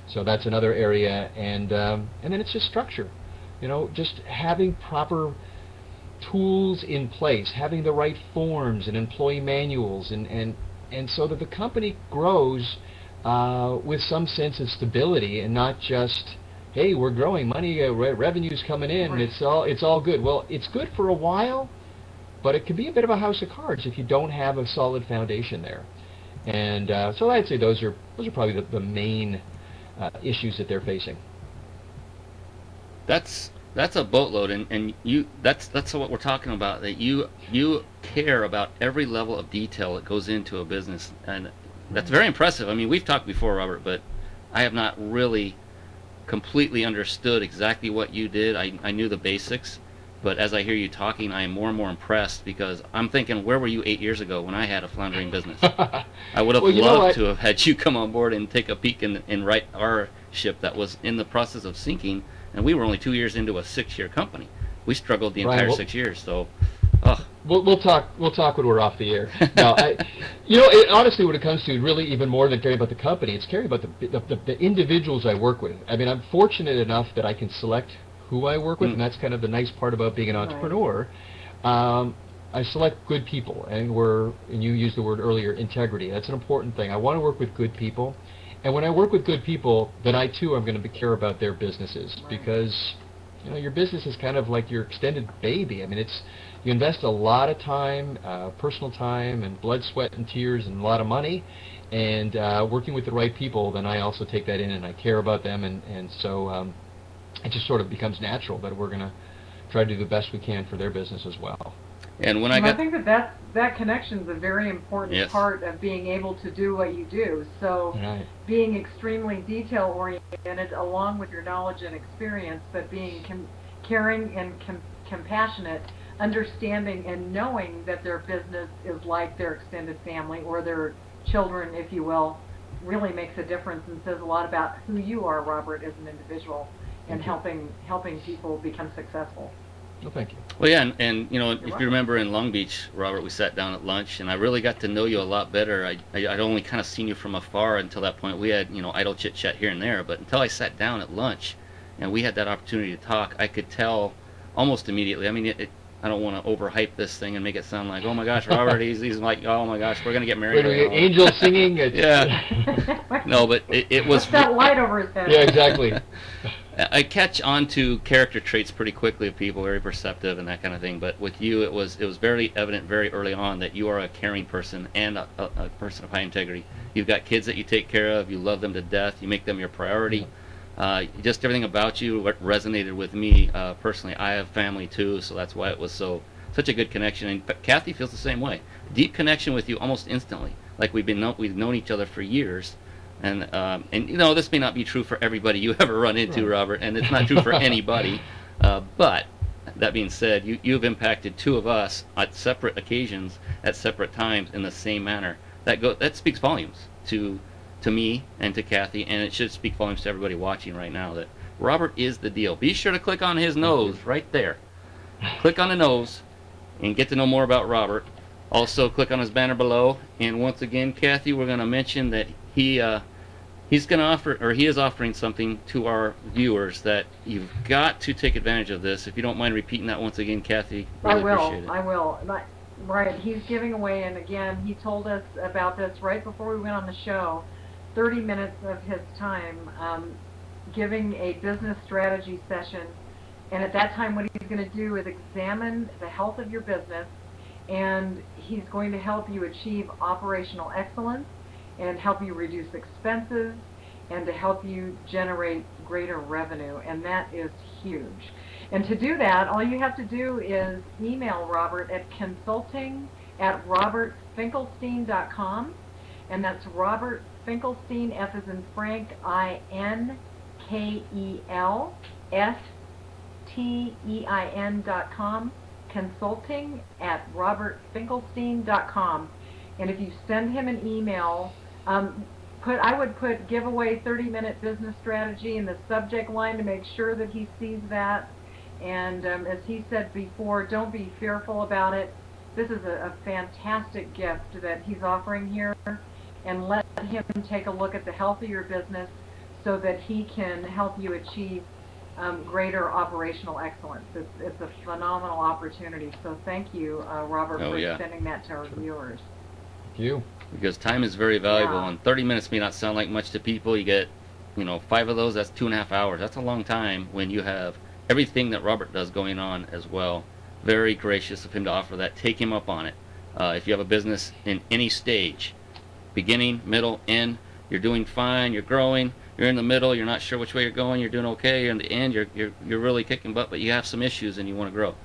So that's another area. And then it's just structure. Just having proper tools in place, having the right forms and employee manuals, and so that the company grows with some sense of stability, and not just, hey, we're growing, money, revenue's coming in, right, it's all good. Well, it's good for a while, but it can be a bit of a house of cards if you don't have a solid foundation there. And so I'd say those are probably the main issues that they're facing. That's a boatload, and that's what we're talking about. That you care about every level of detail that goes into a business, and that's very impressive. I mean, we've talked before, Robert, but I have not really completely understood exactly what you did. I knew the basics, but as I hear you talking, I am more and more impressed, because I'm thinking, where were you 8 years ago when I had a floundering business? I would have loved to have had you come on board and take a peek and right our ship that was in the process of sinking. And we were only 2 years into a 6-year company. We struggled the entire 6 years. So, we'll talk when we're off the air. No, honestly, what it comes to, really, even more than caring about the company, it's caring about the individuals I work with. I mean, I'm fortunate enough that I can select who I work with, and that's kind of the nice part about being an entrepreneur. I select good people, and you used the word earlier, integrity. That's an important thing. I want to work with good people. And when I work with good people, then I too am going to care about their businesses, because your business is kind of like your extended baby. I mean, you invest a lot of time, personal time, and blood, sweat, and tears, and a lot of money. And working with the right people, then I also take that in, and I care about them, and so it just sort of becomes natural that we're going to try to do the best we can for their business as well. And when I got... think that connection is a very important part of being able to do what you do. So being extremely detail oriented along with your knowledge and experience, but being caring and compassionate, understanding and knowing that their business is like their extended family or their children, if you will, really makes a difference and says a lot about who you are, Robert, as an individual, and helping people become successful. Well, thank you. Well, yeah, and you know, if you remember in Long Beach, Robert, we sat down at lunch, and I really got to know you a lot better. I'd only kind of seen you from afar until that point. We had, you know, idle chit-chat here and there, but until I sat down at lunch, and we had that opportunity to talk, I could tell almost immediately. I mean, I don't want to overhype this thing and make it sound like, oh my gosh, Robert, he's like, oh my gosh, we're gonna get married. Wait, angels singing. Yeah. No, but it was. What's that light over his head? Yeah, exactly. I catch on to character traits pretty quickly of people, very perceptive and that kind of thing. But with you, it was very evident very early on that you are a caring person and a person of high integrity. You've got kids that you take care of. You love them to death. You make them your priority. Just everything about you resonated with me personally. I have family too, so that's why it was such a good connection. And Kathy feels the same way. Deep connection with you almost instantly. Like we've known each other for years. And you know, this may not be true for everybody you ever run into, Robert, and it's not true for anybody. But that being said, you've impacted two of us at separate occasions, at separate times, in the same manner. That speaks volumes to me and to Kathy, and it should speak volumes to everybody watching right now that Robert is the deal. Be sure to click on his nose right there. Click on the nose and get to know more about Robert. Also, click on his banner below. And once again, Kathy, we're going to mention that he's going to offer, or he is offering something to our viewers that you've got to take advantage of this. If you don't mind repeating that once again, Kathy, really appreciate it. I will. Right, he's giving away, and again, he told us about this right before we went on the show, 30 minutes of his time giving a business strategy session. And at that time, what he's going to do is examine the health of your business, and he's going to help you achieve operational excellence and help you reduce expenses and to help you generate greater revenue, and that is huge. And to do that, all you have to do is email Robert at consulting@robertfinkelstein.com, and that's Robert Finkelstein, F as in Frank, INKELSTEIN.com, consulting@robertfinkelstein.com. And if you send him an email, I would put giveaway 30-minute business strategy in the subject line to make sure that he sees that. And as he said before, don't be fearful about it. This is a fantastic gift that he's offering here, and let him take a look at the health of your business so that he can help you achieve greater operational excellence. It's a phenomenal opportunity. So thank you, Robert, for extending that to our viewers. Thank you. Because time is very valuable, and 30 minutes may not sound like much to people. You get, 5 of those, that's 2.5 hours. That's a long time when you have everything that Robert does going on as well. Very gracious of him to offer that. Take him up on it. If you have a business in any stage, beginning, middle, end, you're doing fine, you're growing, you're in the middle, you're not sure which way you're going, you're doing okay, you're in the end, you're really kicking butt, but you have some issues and you want to grow.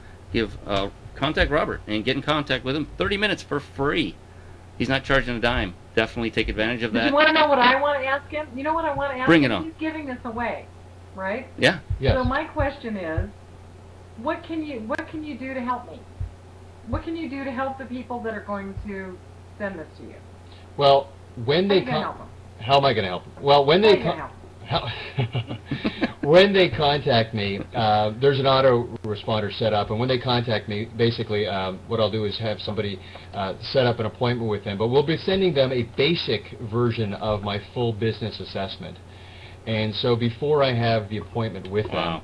Contact Robert and get in contact with him. 30 minutes for free. He's not charging a dime. Definitely take advantage of that. You want to know what I want to ask him? You know what I want to ask him? Bring it on. He's giving this away, right? Yeah. Yes. So my question is, what can you do to help me? What can you do to help the people that are going to send this to you? Well, when they come, how am I going to help them? Well, when they when they contact me, there's an autoresponder set up, and when they contact me, basically what I'll do is have somebody set up an appointment with them, but we'll be sending them a basic version of my full business assessment. And so before I have the appointment with them,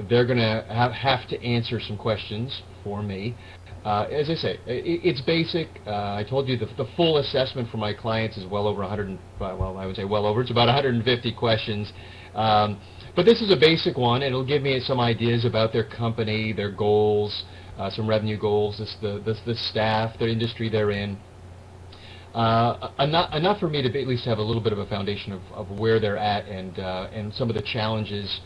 they're going to have to answer some questions for me. As I say, it's basic. I told you the full assessment for my clients is well over 100. Well, I would say well over. It's about 150 questions. But this is a basic one, and it'll give me some ideas about their company, their goals, some revenue goals, the staff, their industry they're in. Enough for me to at least have a little bit of a foundation of where they're at and some of the challenges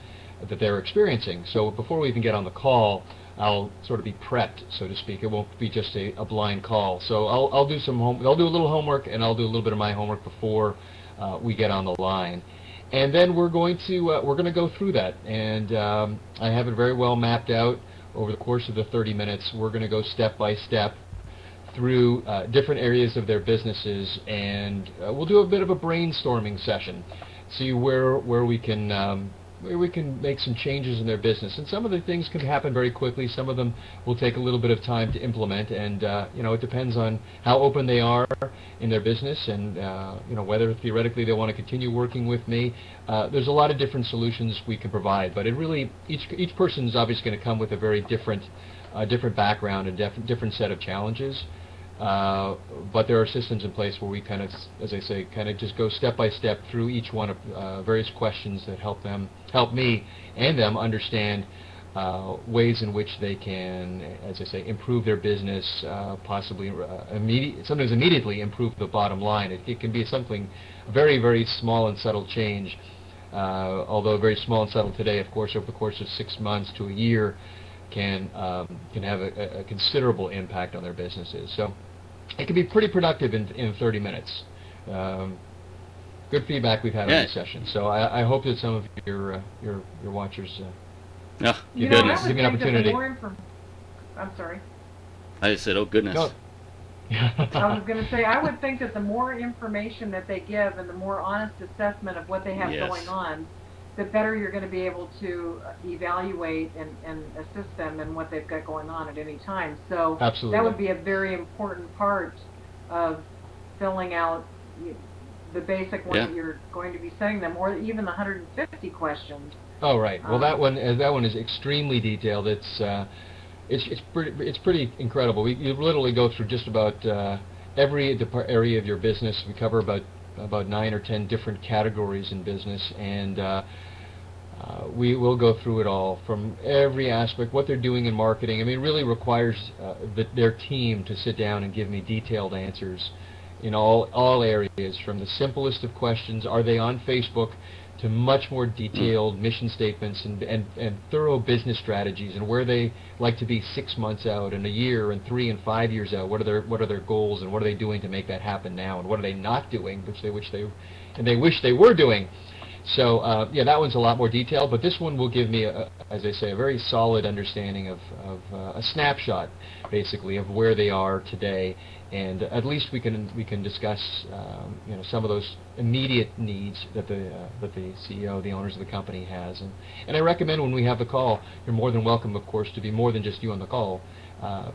that they're experiencing. So before we even get on the call, I'll sort of be prepped, so to speak. It won't be just a blind call. So I'll do some I'll do a little homework, and I'll do a little bit of my homework before we get on the line. And then we're going to go through that, and I have it very well mapped out over the course of the 30 minutes. We're going to go step by step through different areas of their businesses, and we'll do a bit of a brainstorming session, see where we can make some changes in their business. And some of the things can happen very quickly. Some of them will take a little bit of time to implement, and it depends on how open they are in their business, and whether theoretically they want to continue working with me. There's a lot of different solutions we can provide, but it really each person is obviously going to come with a very different background and different set of challenges. But there are systems in place where we kind of, as I say, kind of just go step by step through each one of various questions that help me and them understand ways in which they can, as I say, improve their business, possibly sometimes immediately improve the bottom line. It can be something very, very small and subtle change, although very small and subtle today, of course, over the course of 6 months to a year, can have a considerable impact on their businesses. So it can be pretty productive in 30 minutes. Good feedback we've had on this session. So I hope that some of your watchers oh, give goodness. me an opportunity. I'm sorry. I just said, oh goodness. No. I was going to say, I would think that the more information that they give and the more honest assessment of what they have going on, the better you're going to be able to evaluate and assist them in what they've got going on at any time. So absolutely, that would be a very important part of filling out the basic one that you're going to be sending them, or even the 150 questions. Oh, right. Well, that one is extremely detailed. It's pretty incredible. You literally go through just about every area of your business. We cover about 9 or 10 different categories in business, and we will go through it all from every aspect, what they're doing in marketing. I mean, it really requires their team to sit down and give me detailed answers in all areas, from the simplest of questions, are they on Facebook, to much more detailed mission statements and thorough business strategies, and where they like to be 6 months out, and a year, and 3 and 5 years out. What are their goals, and what are they doing to make that happen now, and what are they not doing, which they wish they were doing. So that one's a lot more detailed, but this one will give me, as I say, a very solid understanding of a snapshot, basically, of where they are today, and at least we can discuss some of those immediate needs that the CEO, the owners of the company has, and I recommend when we have the call, you're more than welcome, of course, to be more than just you on the call.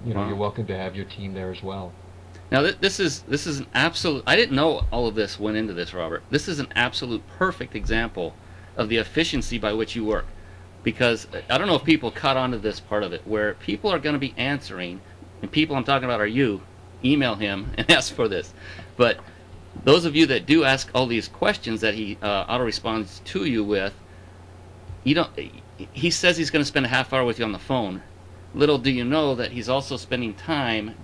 You're welcome to have your team there as well. Now this is an absolute. I didn't know all of this went into this, Robert. This is an absolute perfect example of the efficiency by which you work, because I don't know if people caught on to this part of it, where people are going to be answering, and people I'm talking about are you. Email him and ask for this. But those of you that do ask all these questions that he auto responds to you with, he says he's going to spend a half hour with you on the phone. Little do you know that he's also spending time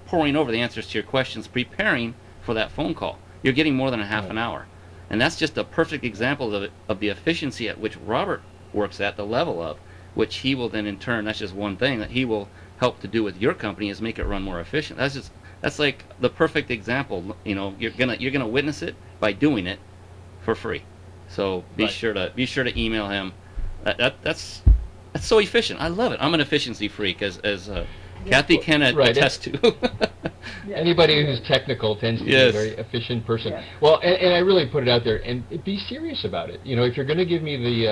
poring over the answers to your questions, preparing for that phone call. You're getting more than a half an hour. And that's just a perfect example of the efficiency at which Robert works at, the level of which he will then in turn, that's just one thing that he will help to do with your company, is make it run more efficient. That's like the perfect example. You're gonna witness it by doing it for free. So be sure to email him. That's so efficient. I love it. I'm an efficiency freak, as Kathy can attest to. Anybody who's technical tends to be a very efficient person. Yes. Well, and I really put it out there, and be serious about it. If you're going to give me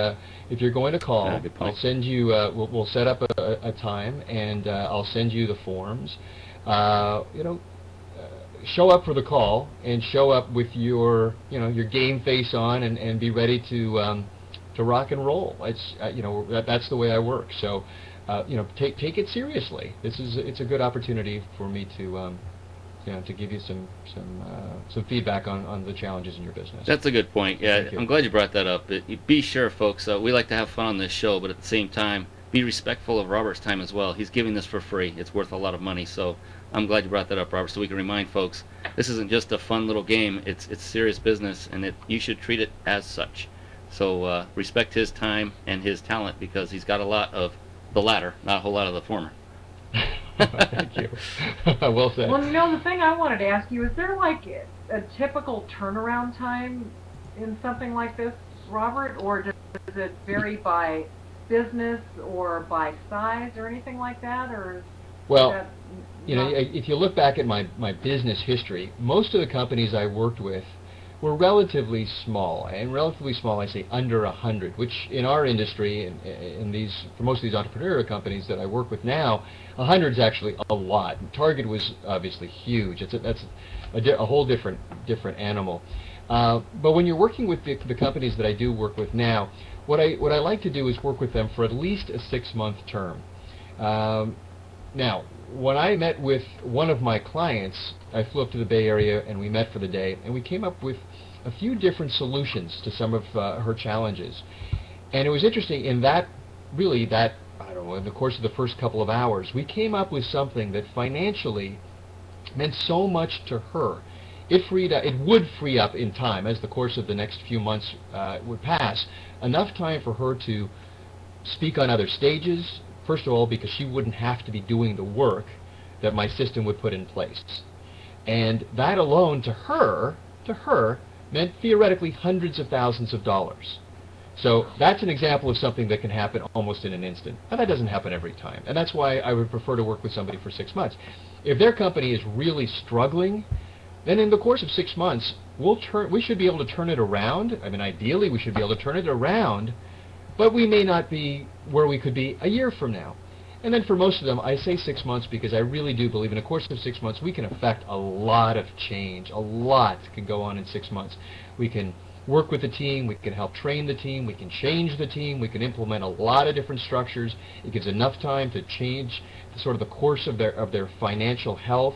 if you're going to call, I'll send you. We'll set up a time, and I'll send you the forms. Show up for the call, and show up with your game face on, and be ready to rock and roll. It's that's the way I work. So take it seriously. It's a good opportunity for me to to give you some feedback on the challenges in your business. That's a good point. Yeah, I'm glad you brought that up. Be sure, folks. We like to have fun on this show, but at the same time, be respectful of Robert's time as well. He's giving this for free. It's worth a lot of money. So I'm glad you brought that up, Robert, so we can remind folks this isn't just a fun little game. It's serious business, and you should treat it as such. So respect his time and his talent, because he's got a lot of the latter, not a whole lot of the former. Thank you. Well said. Well, the thing I wanted to ask you, is there like a typical turnaround time in something like this, Robert, or does it vary by business or by size or anything like that, or? Well, if you look back at my business history, most of the companies I worked with were relatively small, and relatively small I say under 100, which in our industry, for most of these entrepreneurial companies that I work with now, 100 is actually a lot. Target was obviously huge. That's a whole different animal. But when you're working with the companies that I do work with now, what I like to do is work with them for at least a 6-month term. Now, when I met with one of my clients, I flew up to the Bay Area and we met for the day, and we came up with a few different solutions to some of her challenges. And it was interesting in that, I don't know, in the course of the first couple of hours, we came up with something that financially meant so much to her. It would free up in time, as the course of the next few months would pass, enough time for her to speak on other stages. First of all, because she wouldn't have to be doing the work that my system would put in place. And that alone, to her, meant theoretically hundreds of thousands of dollars. So that's an example of something that can happen almost in an instant. And that doesn't happen every time. And that's why I would prefer to work with somebody for 6 months. If their company is really struggling, then in the course of 6 months, we should be able to turn it around. I mean, ideally, we should be able to turn it around, but we may not be where we could be a year from now. And then for most of them, I say 6 months because I really do believe in the course of 6 months we can affect a lot of change. A lot can go on in 6 months. We can work with the team, we can help train the team, we can change the team, we can implement a lot of different structures. It gives enough time to change sort of the course of their financial health.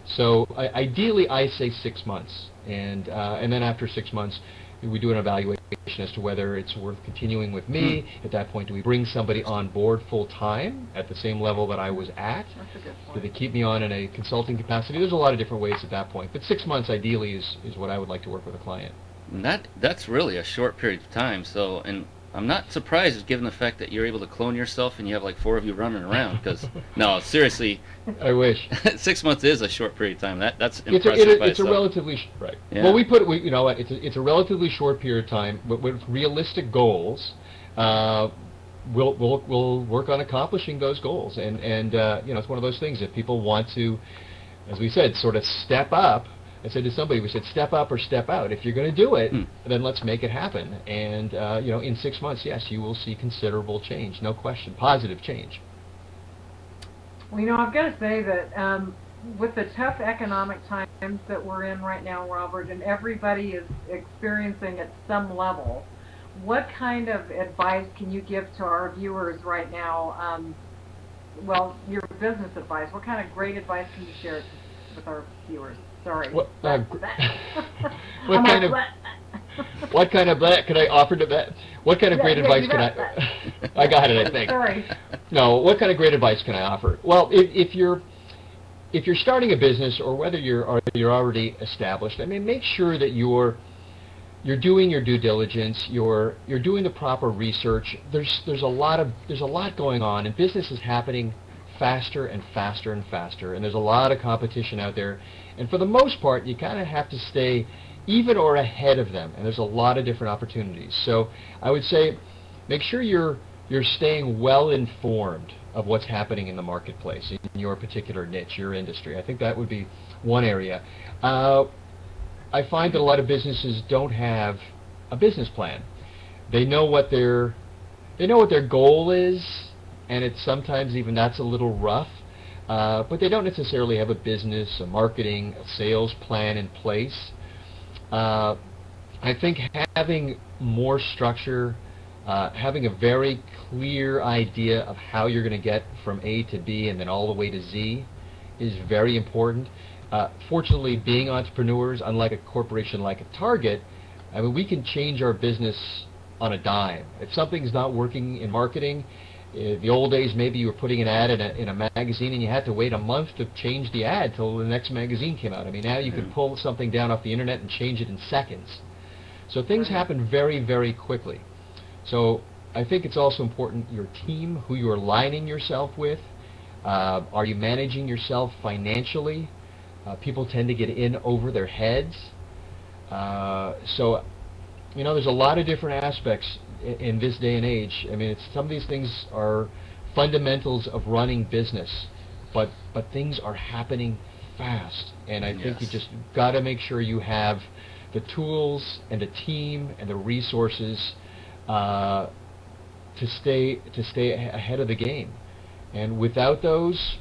So ideally I say 6 months. And then after 6 months, we do an evaluation as to whether it's worth continuing with me. At that point, do we bring somebody on board full-time at the same level that I was at? That's a good point. Do they keep me on in a consulting capacity? There's a lot of different ways at that point. But 6 months, ideally, is what I would like to work with a client. And that's really a short period of time. So, and I'm not surprised given the fact that you're able to clone yourself and you have like 4 of you running around. Because no, seriously, I wish 6 months is a short period of time. That's impressive. It's a relatively right. Yeah. Well, you know what? It's a relatively short period of time, but with realistic goals. We'll work on accomplishing those goals, and it's one of those things. If people want to, as we said, sort of step up. I said to somebody, we said, step up or step out. If you're going to do it, then let's make it happen. And, in 6 months, yes, you will see considerable change, no question, positive change. Well, I've got to say that with the tough economic times that we're in right now, Robert, and everybody is experiencing at some level, what kind of advice can you give to our viewers right now? Your business advice. What kind of great advice can you share with our viewers? Sorry. What kind of black can I offer to that? What kind of great advice can I? I got it, I think. Sorry. No, what kind of great advice can I offer? Well, if you're starting a business, or whether you're already established, I mean, make sure that you're doing your due diligence. You're doing the proper research. There's a lot going on, and business is happening faster and faster and faster, and there's a lot of competition out there. And for the most part, you kind of have to stay even or ahead of them, and there's a lot of different opportunities. So I would say make sure you're staying well informed of what's happening in the marketplace, in your particular niche, your industry. I think that would be one area. I find that a lot of businesses don't have a business plan. They know what their goal is, and it's sometimes even that's a little rough. But they don't necessarily have a business, a marketing, a sales plan in place. I think having more structure, having a very clear idea of how you're going to get from A to B and then all the way to Z is very important. Fortunately, being entrepreneurs, unlike a corporation like a Target, I mean, we can change our business on a dime. If something's not working in marketing, the old days, maybe you were putting an ad in a magazine and you had to wait a month to change the ad till the next magazine came out. I mean, now you can pull something down off the internet and change it in seconds. So things happen very, very quickly. So I think it's also important your team, who you're aligning yourself with. Are you managing yourself financially? People tend to get in over their heads. So, you know, there's a lot of different aspects in this day and age. I mean, some of these things are fundamentals of running business, but things are happening fast, and I think you just got to make sure you have the tools and the team and the resources to stay ahead of the game. And without those,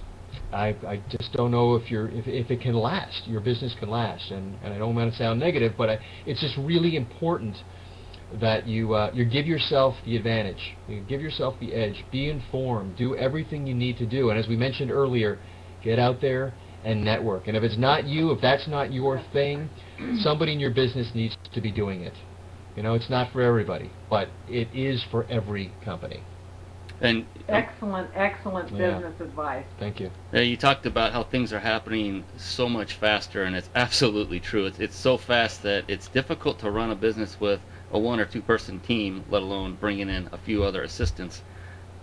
I just don't know if it can last. Your business can last, and I don't want to sound negative, but it's just really important that you give yourself the advantage, you give yourself the edge, be informed, do everything you need to do, and as we mentioned earlier, get out there and network. And if it's not you, if that's not your thing, somebody in your business needs to be doing it. You know, it's not for everybody, but it is for every company. And excellent business advice. Thank you. You talked about how things are happening so much faster, and it's absolutely true. It's so fast that it's difficult to run a business with a 1 or 2 person team, let alone bringing in a few other assistants.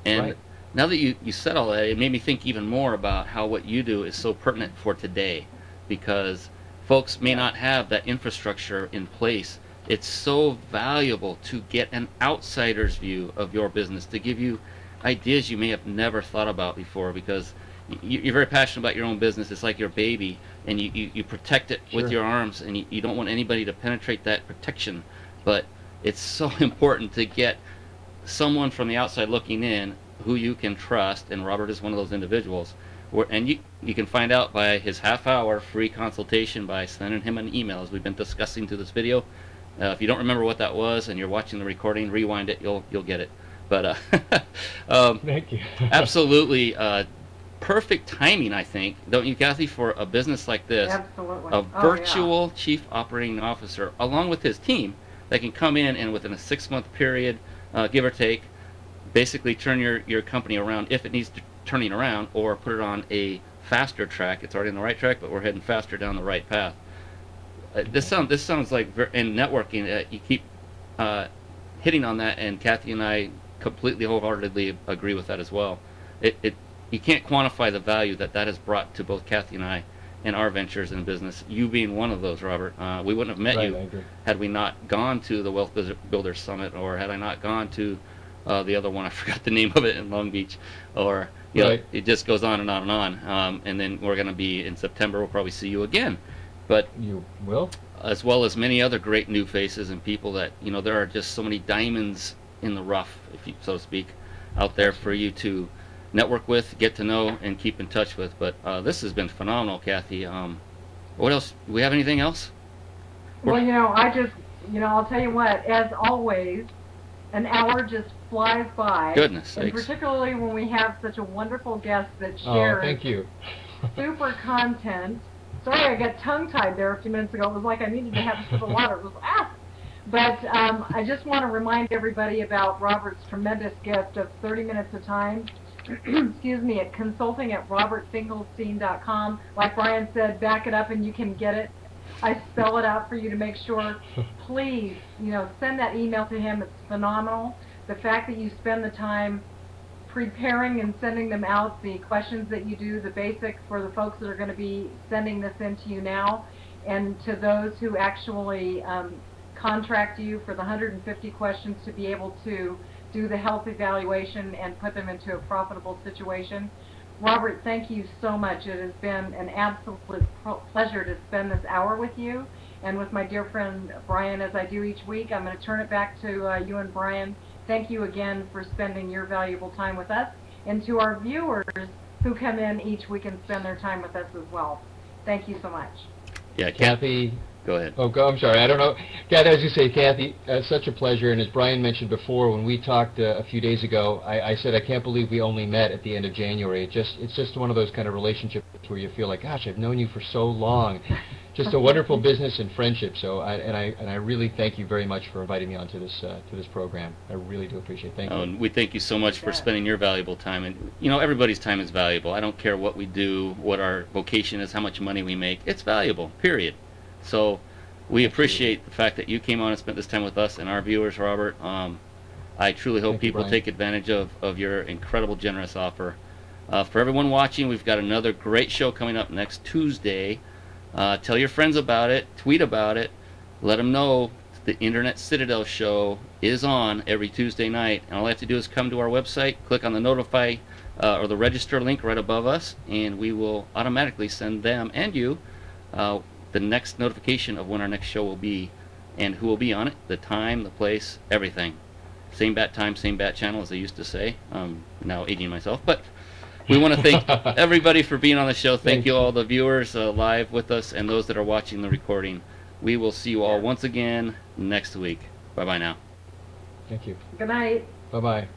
And now that you said all that, it made me think even more about how what you do is so pertinent for today, because folks may not have that infrastructure in place. It's so valuable to get an outsider's view of your business, to give you ideas you may have never thought about before, because you're very passionate about your own business. It's like your baby, and you protect it with your arms, and you don't want anybody to penetrate that protection. But it's so important to get someone from the outside looking in who you can trust, and Robert is one of those individuals. And you can find out by his half-hour free consultation by sending him an email, as we've been discussing through this video. If you don't remember what that was and you're watching the recording, rewind it, you'll get it. But thank you. Absolutely perfect timing, I think, don't you, Kathy, for a business like this? Absolutely. A virtual chief operating officer, along with his team, that can come in and within a 6-month period, give or take, basically turn your company around if it needs turning around, or put it on a faster track. It's already on the right track, but we're heading faster down the right path. This sounds like, in networking, you keep hitting on that, and Kathy and I completely wholeheartedly agree with that as well. You can't quantify the value that has brought to both Kathy and I in our ventures in business. You being one of those, Robert. We wouldn't have met you had we not gone to the Wealth Builders Summit, or had I not gone to the other one, I forgot the name of it, in Long Beach, or you know, it just goes on and on and on. And then we're going to be in September. We'll probably see you again. But you will, as well as many other great new faces and people that, you know, there are just so many diamonds in the rough, if you so to speak, out there for you to network with, get to know, and keep in touch with. But this has been phenomenal, Kathy. What else? Do we have anything else? Well, you know, I'll tell you what, as always, an hour just flies by. Goodness sakes. And particularly when we have such a wonderful guest that shares thank you. super content. Sorry, I got tongue-tied there a few minutes ago. It was like I needed to have a sip of water. It was, But I just want to remind everybody about Robert's tremendous gift of 30 minutes of time, excuse me, at consulting@robertfinkelstein.com. Like Brian said, back it up and you can get it. I spell it out for you to make sure. Please, you know, send that email to him. It's phenomenal. The fact that you spend the time preparing and sending them out, the questions that you do, the basics for the folks that are going to be sending this in to you now, and to those who actually contract you for the 150 questions to be able to do the health evaluation and put them into a profitable situation. Robert, thank you so much. It has been an absolute pleasure to spend this hour with you and with my dear friend Brian, as I do each week. I'm going to turn it back to you and Brian. Thank you again for spending your valuable time with us, and to our viewers who come in each week and spend their time with us as well. Thank you so much. Yeah, Kathy. Go ahead. Oh, I'm sorry. I don't know. Kathy, as you say, Kathy, such a pleasure. And as Brian mentioned before, when we talked a few days ago, I said I can't believe we only met at the end of January. It's just one of those kind of relationships where you feel like, gosh, I've known you for so long. Just a wonderful business and friendship. So I really thank you very much for inviting me onto this program. I really do appreciate it. Thank you. And we thank you so much for spending your valuable time. And you know, everybody's time is valuable. I don't care what we do, what our vocation is, how much money we make. It's valuable. Period. So we appreciate the fact that you came on and spent this time with us and our viewers, Robert. I truly hope Thank you, people Brian. take advantage of your incredible, generous offer. For everyone watching, we've got another great show coming up next Tuesday. Tell your friends about it, tweet about it, let them know the Internet Citadel show is on every Tuesday night. And all they have to do is come to our website, click on the notify or the register link right above us, and we will automatically send them and you the next notification of when our next show will be and who will be on it, the time, the place, everything. Same bat time, same bat channel, as they used to say. Now aging myself, but we want to thank everybody for being on the show. Thank you all the viewers live with us and those that are watching the recording. We will see you all once again next week. Bye-bye now. Thank you. Good night. Bye-bye.